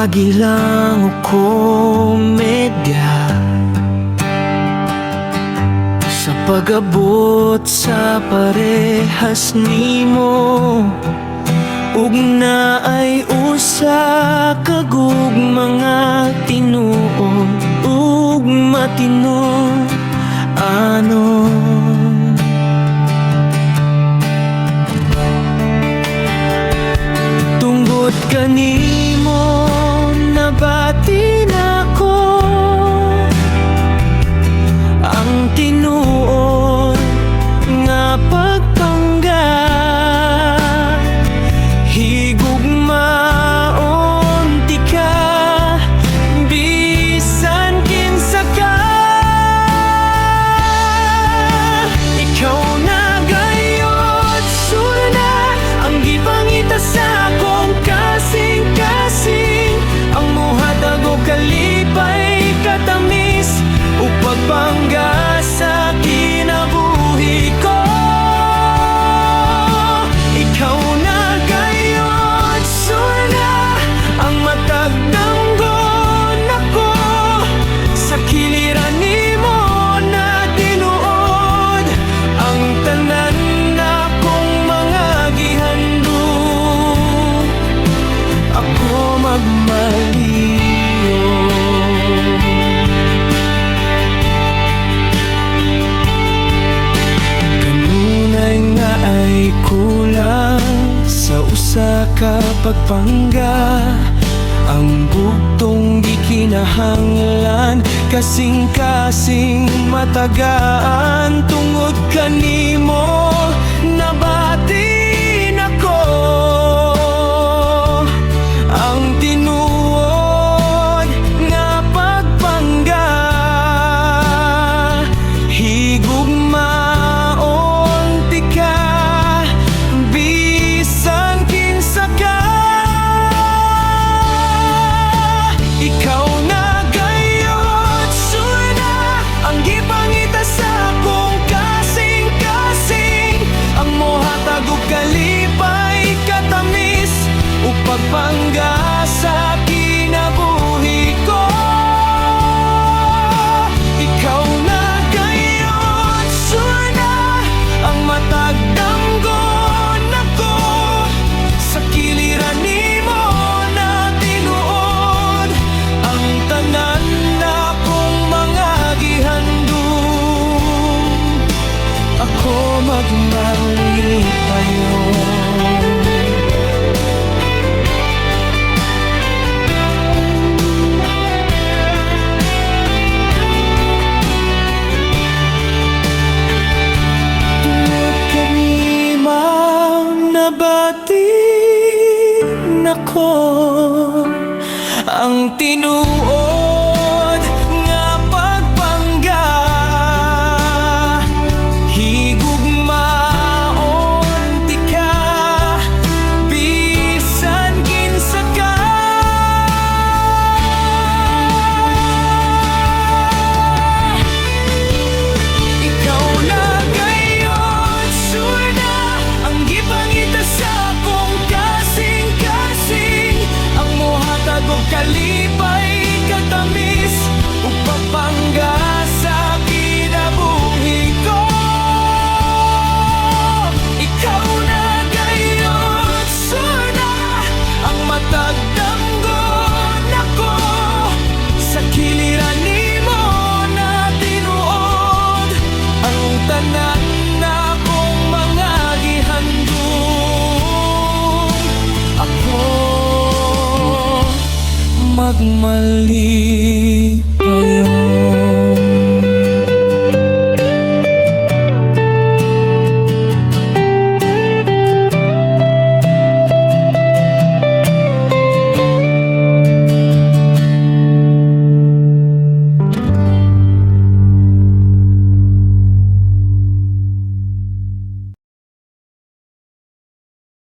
Pagilang o komedya sa pag-abot sa parehas nimo, ug na ay usa kagug mga tinuod ug matino ano. Tungod kanimo nabati nako ang tinuod nga pagpangga, higugmaon ti ka bisan kinsa ka. Ikaw na gayud suna ang gipangita sa akong kasing-kasing, ang muhatag og kalipay katamis ug pagpangga sa kinabuhi ko. Ikaw na gayud suna ang matag danggon ako, sa kiliran nimo na tinuod ang tanan na kong mga gihandog. Ako magmaliw, kanunay nga ay kulang sa usa ka pagpangga, ang bugtong di kinahanglan kasing-kasing matagaan. Tungod kanimo nabati nako ang tinuod nga pagpangga, higugmaon ti ka bisan kinsa ka. Ikaw na gayud suna ang gipangita sa akong kasing-kasing, ang mohatag og kalipay katamis ug pagpangga sa kinabuhi ko. Ikaw na gayud suna ang matag danggon ako, sa kiliran nimo na tinuod ang tanan na kong mga gihandog. Ako magmalipayon. Nabati nako ang tinuod nga pagpangga, higugmaon ti ka bisan kinsa ka. Ikaw na gayud suna ang gipangita sa akong kasing-kasing, ang mohatag og kalipay katamis ug pagpangga sa kinabuhi ko. Ikaw na gayud suna ang matag danggon ako, sa kiliran nimo na tinuod ang tanan na kong mga gihandog. Ako magmaliw.